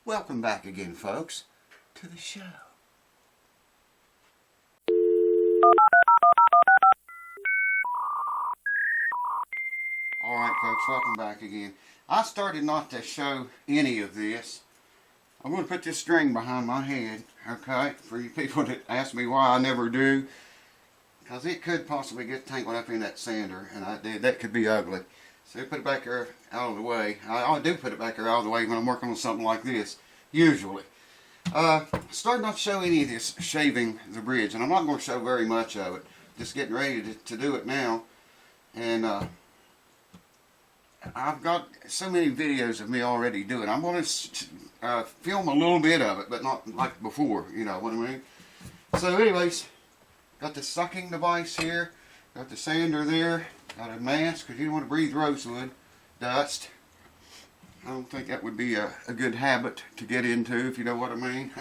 Welcome back again, folks, to the show. Alright folks, welcome back again. I started not to show any of this. I'm going to put this string behind my head, okay, for you people that ask me why I never do. Because it could possibly get tangled up in that sander, and that could be ugly. So put it back there out of the way. I do put it back there out of the way when I'm working on something like this, usually. Started not to show any of this shaving the bridge, and I'm not going to show very much of it. Just getting ready to do it now. And I've got so many videos of me already doing it. I'm going to film a little bit of it, but not like before, you know what I mean? So anyways, got the sucking device here, got the sander there, got a mask because you don't want to breathe rosewood dust. I don't think that would be a good habit to get into, if you know what I mean.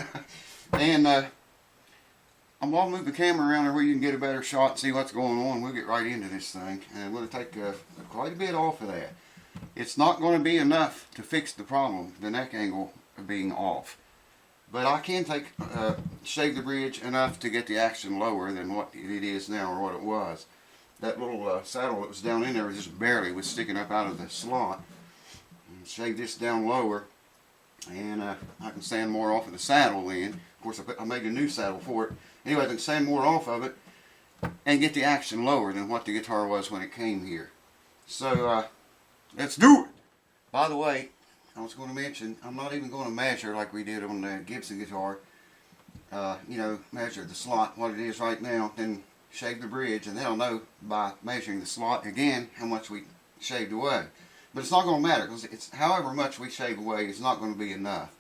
And I'm going to move the camera around there where you can get a better shot and see what's going on. We'll get right into this thing, and we're going to take quite a bit off of that. It's not going to be enough to fix the problem, the neck angle being off. But I can shave the bridge enough to get the action lower than what it is now or what it was. That little saddle that was down in there just barely was sticking up out of the slot. And shave this down lower, and I can sand more off of the saddle then. Of course I made a new saddle for it. Anyway, I can sand more off of it and get the action lower than what the guitar was when it came here. So let's do it! By the way, I was going to mention, I'm not even going to measure like we did on the Gibson guitar. You know, measure the slot, what it is right now, then shave the bridge, and then I'll know by measuring the slot again how much we shaved away. But it's not going to matter, because it's however much we shave away, it's not going to be enough.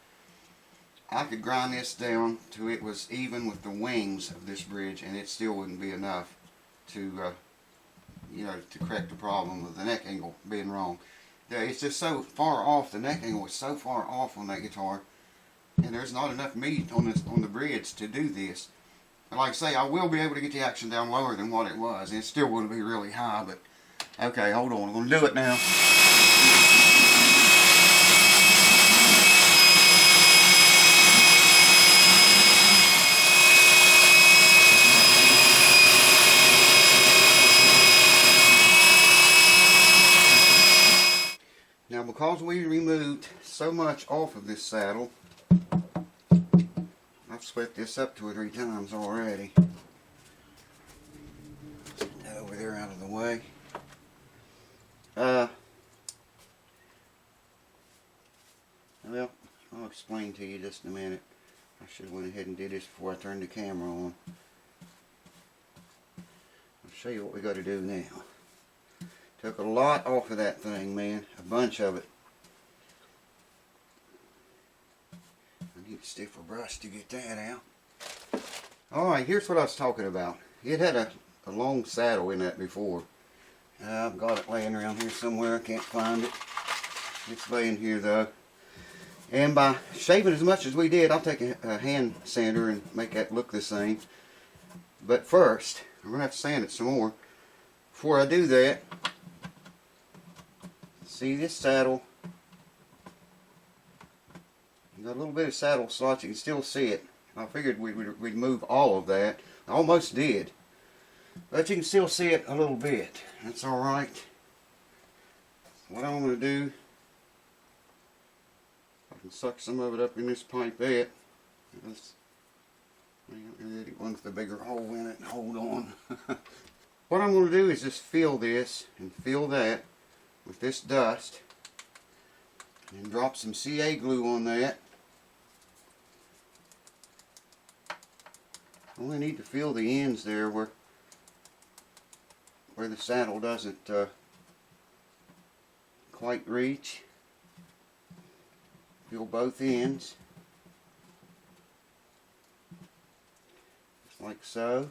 I could grind this down to it was even with the wings of this bridge, and it still wouldn't be enough to, you know, to correct the problem of the neck angle being wrong. Yeah, it's just so far off. The neck angle is so far off on that guitar, and there's not enough meat on the bridge to do this. And like I say, I will be able to get the action down lower than what it was. It's still going to be really high, but okay, hold on. I'm going to do it now. Now, because we removed so much off of this saddle, I've swept this up 2 or 3 times already. Get that over there out of the way. Well, I'll explain to you just in a minute. I should have went ahead and did this before I turned the camera on. I'll show you what we got to do now. Took a lot off of that thing, man. A bunch of it. I need a stiffer brush to get that out. Alright, here's what I was talking about. It had a long saddle in that before. I've got it laying around here somewhere. I can't find it. It's laying here though. And by shaving as much as we did, I'll take a hand sander and make that look the same. But first, I'm going to have to sand it some more. Before I do that, see this saddle? You got a little bit of saddle slots. You can still see it. I figured we'd move all of that. I almost did. But you can still see it a little bit. That's alright. What I'm going to do, I can suck some of it up in this pipette. One with the bigger hole in it. Hold on. What I'm going to do is just fill this and fill that with this dust, and drop some CA glue on that. Only need to fill the ends there where the saddle doesn't quite reach. Fill both ends, just like so.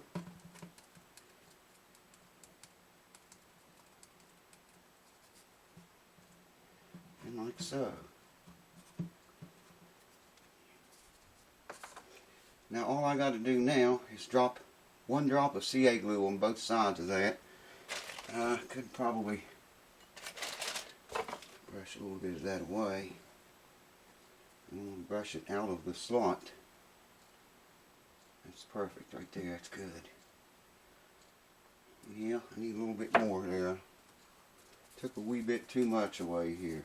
Like so. Now all I got to do now is drop 1 drop of CA glue on both sides of that. Could probably brush a little bit of that away. I'm going to brush it out of the slot. That's perfect right there. That's good. Yeah, I need a little bit more there. Took a wee bit too much away here.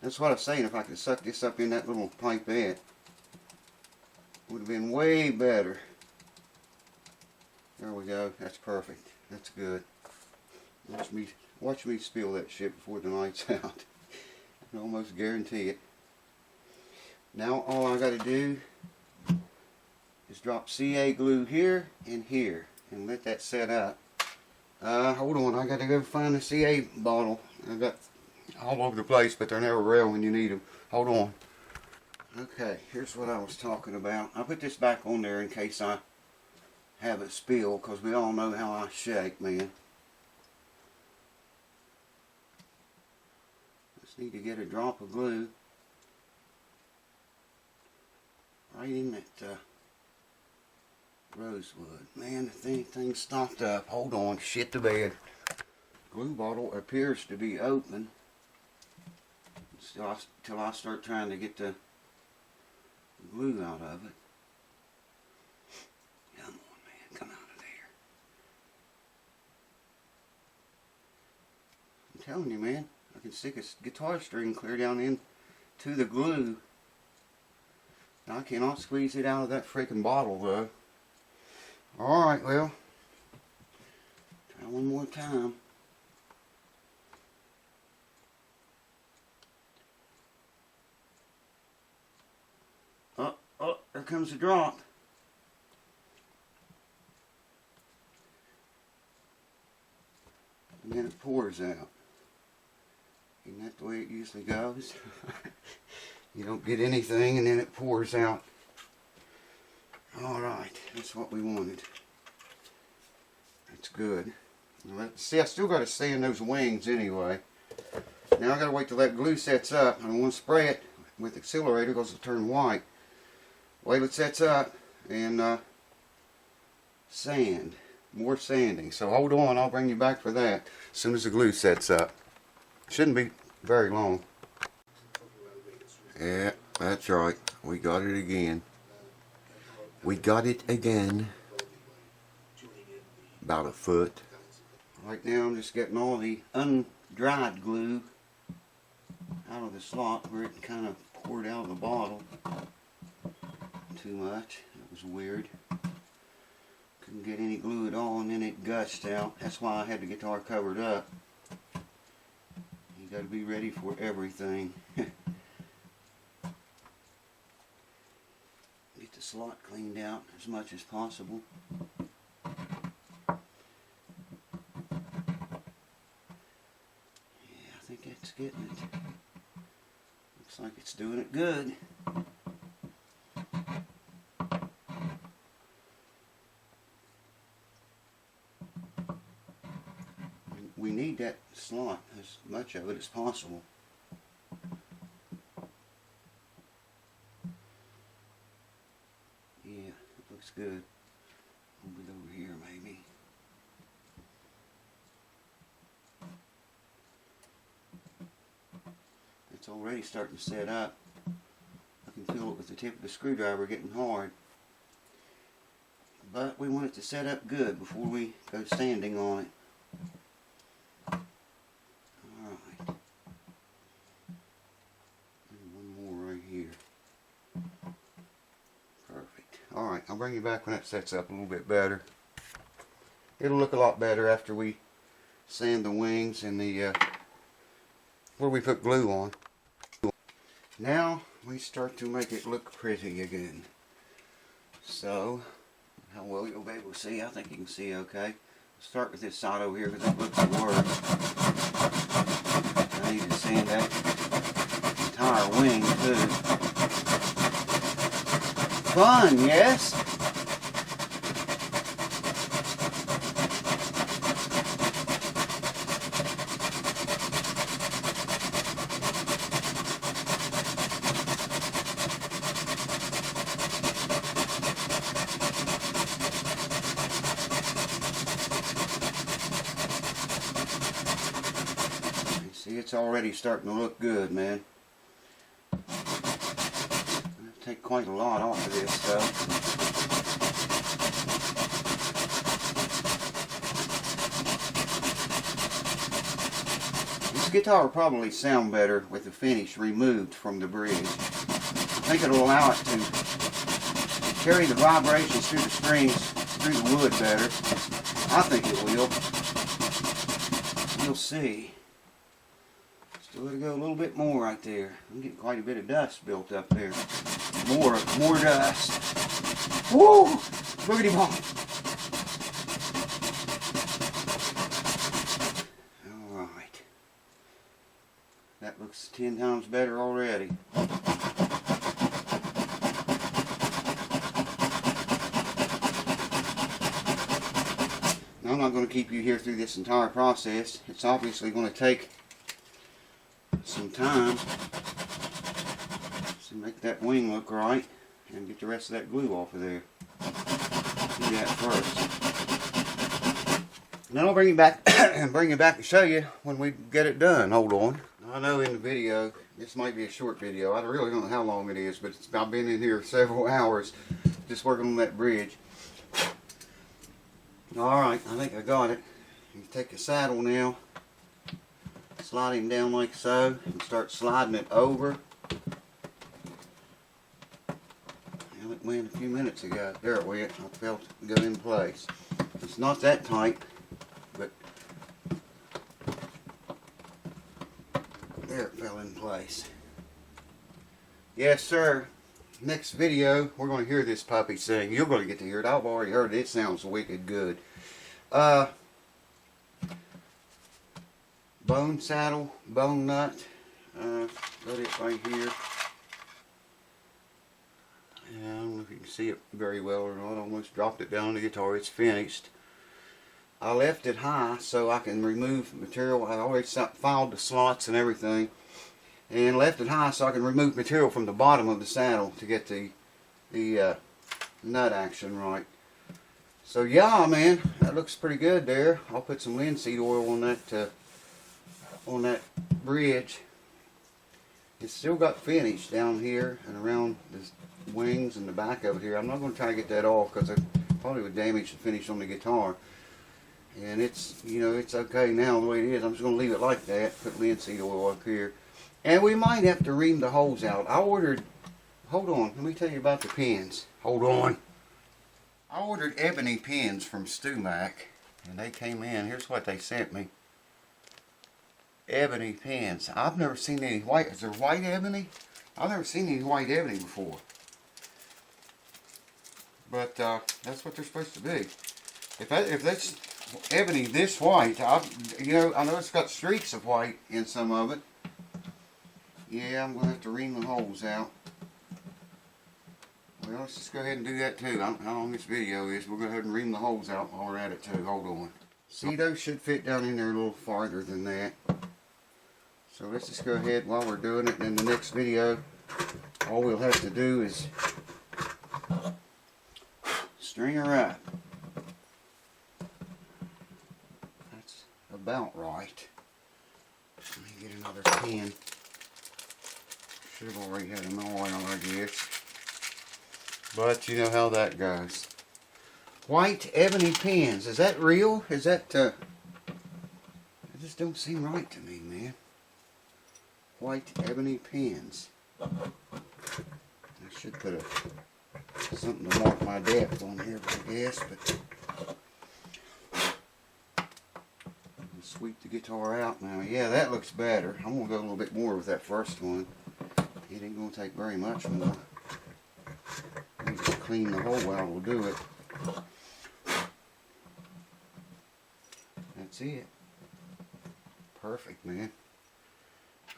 That's what I was saying. If I could suck this up in that little pipette, would have been way better. There we go. That's perfect. That's good. Watch me spill that shit before the night's out. I can almost guarantee it. Now all I got to do is drop CA glue here and here and let that set up. Hold on, I got to go find the CA bottle. I got all over the place, but they're never real when you need them. Hold on. Okay, here's what I was talking about. I put this back on there in case I have it spill, because we all know how I shake, man. Just need to get a drop of glue right in that rosewood. Man, the thing's stopped up. Hold on, shit the bed. Glue bottle appears to be open till I start trying to get the glue out of it. Come on, man, come out of there. I'm telling you, man, I can stick a guitar string clear down into the glue. I cannot squeeze it out of that freaking bottle, though. Alright, well, try one more time. Oh, there comes the drop. And then it pours out. Isn't that the way it usually goes? You don't get anything and then it pours out. Alright, that's what we wanted. That's good. See, I still got to sand those wings anyway. Now I got to wait till that glue sets up. I don't want to spray it with the accelerator because it'll turn white. Wait till it sets up and sand. More sanding. So hold on, I'll bring you back for that as soon as the glue sets up. Shouldn't be very long. Yeah, that's right. We got it again. We got it again. About a foot. Right now I'm just getting all the undried glue out of the slot where it kind of poured out of the bottle. Too much. That was weird. Couldn't get any glue at all and then it gushed out. That's why I had the guitar covered up. You got to be ready for everything. Get the slot cleaned out as much as possible. Yeah, I think that's getting it. Looks like it's doing it good. We need that slot, as much of it as possible. Yeah, it looks good. Move it over here maybe. It's already starting to set up. I can feel it with the tip of the screwdriver getting hard. But we want it to set up good before we go sanding on it. Alright, I'll bring you back when that sets up a little bit better. It'll look a lot better after we sand the wings and the where we put glue on. Now we start to make it look pretty again. So, how well you'll be able to see, I think you can see okay. Start with this side over here because it looks the worst. I need to sand that entire wing too. Fun, yes? See, it's already starting to look good, man. take quite a lot off of this stuff. This guitar will probably sound better with the finish removed from the bridge. I think it'll allow it to carry the vibrations through the strings, through the wood better. I think it will. We'll see. Still let it go a little bit more right there. I'm getting quite a bit of dust built up there. More dust. Woo! Boogity bomb. Alright. That looks 10 times better already. Now, I'm not going to keep you here through this entire process. It's obviously going to take some time to make that wing look right and get the rest of that glue off of there. Do that first. Then I'll bring it back and show you when we get it done. Hold on. I know in the video, this might be a short video. I really don't know how long it is, but I've been in here several hours just working on that bridge. Alright, I think I got it. You take the saddle now, slide him down like so, and start sliding it over. Well, it went a few minutes ago. There it went. I felt it go in place. It's not that tight, but there it fell in place. Yes, sir. Next video, we're going to hear this puppy sing. You're going to get to hear it. I've already heard it. It sounds wicked good. Bone saddle, bone nut. Got it right here. I don't know if you can see it very well or not. I almost dropped it down the guitar. It's finished. I left it high so I can remove material. I already filed the slots and everything. And left it high so I can remove material from the bottom of the saddle to get the nut action right. So yeah, man, that looks pretty good there. I'll put some linseed oil on that bridge. It's still got finish down here and around the wings and the back of it here. I'm not going to try to get that off because it probably would damage the finish on the guitar. And it's, you know, it's okay now the way it is. I'm just going to leave it like that. Put linseed oil up here. And we might have to ream the holes out. I ordered, hold on, let me tell you about the pins. Hold on. I ordered ebony pins from StewMac, and they came in. Here's what they sent me. Ebony pins. I've never seen any white. Is there white ebony? I've never seen any white ebony before. But that's what they're supposed to be. If that's ebony this white, I know it's got streaks of white in some of it. Yeah, I'm going to have to ream the holes out. Well, let's just go ahead and do that too. I don't know how long this video is. We'll go ahead and ream the holes out while we're at it too. Hold on. See, those should fit down in there a little farther than that. So let's just go ahead while we're doing it. And in the next video, all we'll have to do is string her up. That's about right. Let me get another pin. Should have already had an oil, I guess. But you know how that goes. White ebony pins. Is that real? Is that, it just don't seem right to me, man. White ebony pins. I should put something to mark my depth on here, I guess, but sweep the guitar out now. Yeah, that looks better. I'm going to go a little bit more with that first one. It ain't going to take very much more. Just clean the hole out will do it. That's it. Perfect, man.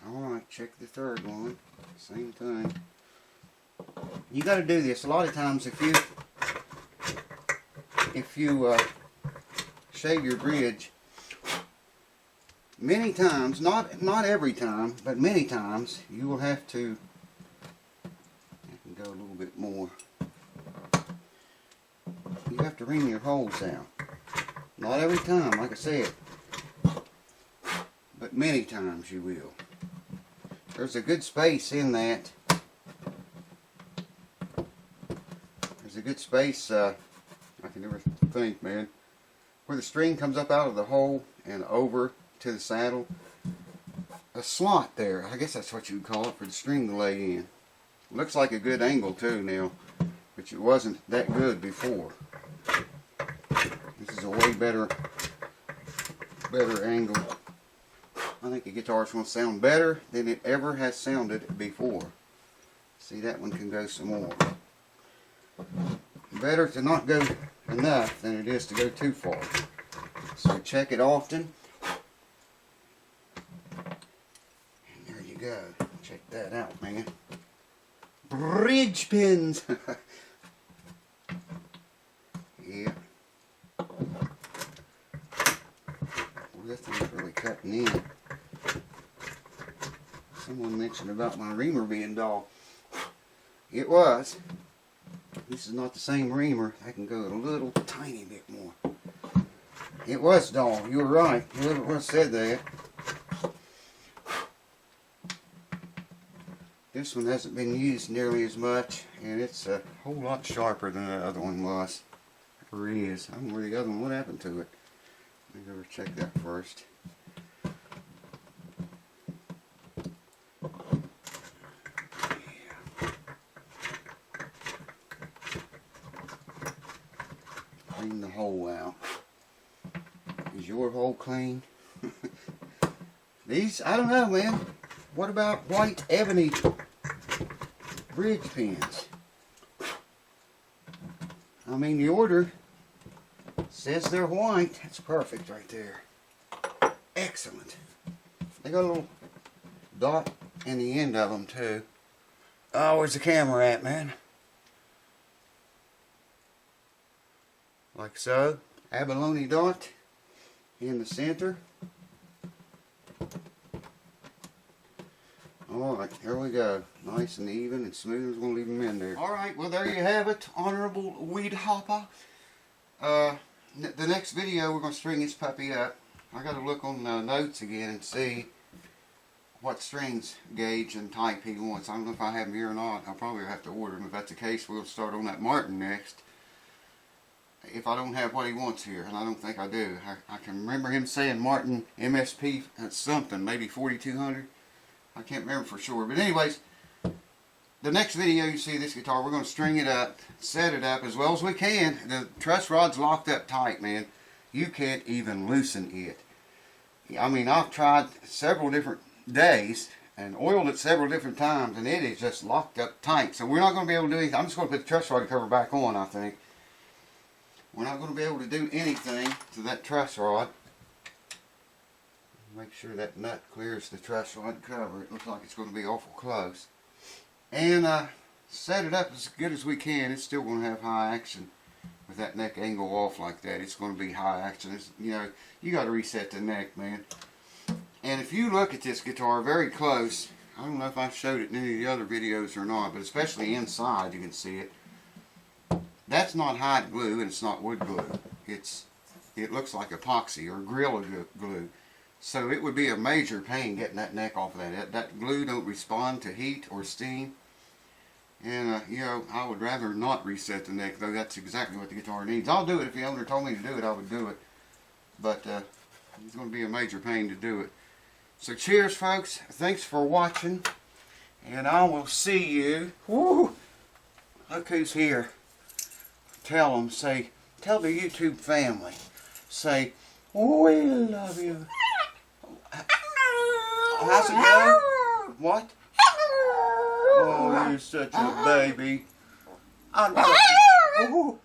Alright, check the third one. Same thing. You got to do this. A lot of times if you shave your bridge, many times, not every time, but many times, you will have to, I can go a little bit more. You have to ream your holes out. Not every time, like I said, but many times you will. There's a good space in that There's a good space, I can never think, man, where the string comes up out of the hole and over to the saddle. A slot there, I guess that's what you would call it, for the string to lay in. Looks like a good angle too now, which it wasn't that good before. This is a way better angle. I think the guitar's going to sound better than it ever has sounded before. See, that one can go some more. Better to not go enough than it is to go too far. So check it often. And there you go. Check that out, man. Bridge pins. Yeah. Well, this thing's really cutting in. Someone mentioned about my reamer being dull. It was. This is not the same reamer. I can go a little tiny bit more. It was dull. You were right. Whoever was said that. This one hasn't been used nearly as much, and it's a whole lot sharper than the other one was. Or is. I don't know where the other one, what happened to it? Let me go check that first. Clean the hole out. Is your hole clean? These, I don't know, man. What about white ebony bridge pins? I mean, the order says they're white. That's perfect right there. Excellent. They got a little dot in the end of them too. Oh, where's the camera at, man? Like so. Abalone dot in the center. Alright, here we go. Nice and even and smooth. I'm going to leave them in there. Alright, well there you have it, Honorable Weed Hopper. The next video we're going to string this puppy up. I got to look on the notes again and see what strings gauge and type he wants. I don't know if I have them here or not. I'll probably have to order them. If that's the case, we'll start on that Martin next. If I don't have what he wants here, and I don't think I do. I can remember him saying Martin MSP something, maybe 4200. I can't remember for sure. But anyways, the next video you see this guitar, we're going to string it up, set it up as well as we can. The truss rod's locked up tight, man. You can't even loosen it. I mean, I've tried several different days and oiled it several different times, and it is just locked up tight. So we're not going to be able to do anything. I'm just going to put the truss rod cover back on, I think. We're not going to be able to do anything to that truss rod. Make sure that nut clears the truss rod cover. It looks like it's going to be awful close. And set it up as good as we can. It's still going to have high action with that neck angle off like that. It's going to be high action. It's, you know, you got to reset the neck, man. And if you look at this guitar very close, I don't know if I showed it in any of the other videos or not, but especially inside you can see it. That's not hide glue and it's not wood glue. It looks like epoxy or Gorilla glue. So it would be a major pain getting that neck off of that. That glue don't respond to heat or steam. And, you know, I would rather not reset the neck, though that's exactly what the guitar needs. I'll do it. If the owner told me to do it, I would do it. But it's going to be a major pain to do it. So cheers, folks. Thanks for watching. And I will see you. Woo! Look who's here. Tell them, say, tell the YouTube family. Say, we love you. How's it going? What? Oh, you're such a baby. I love you.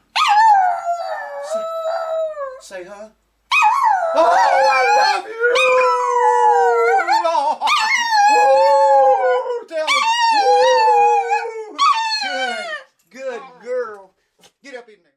Say, huh? Oh, I love you.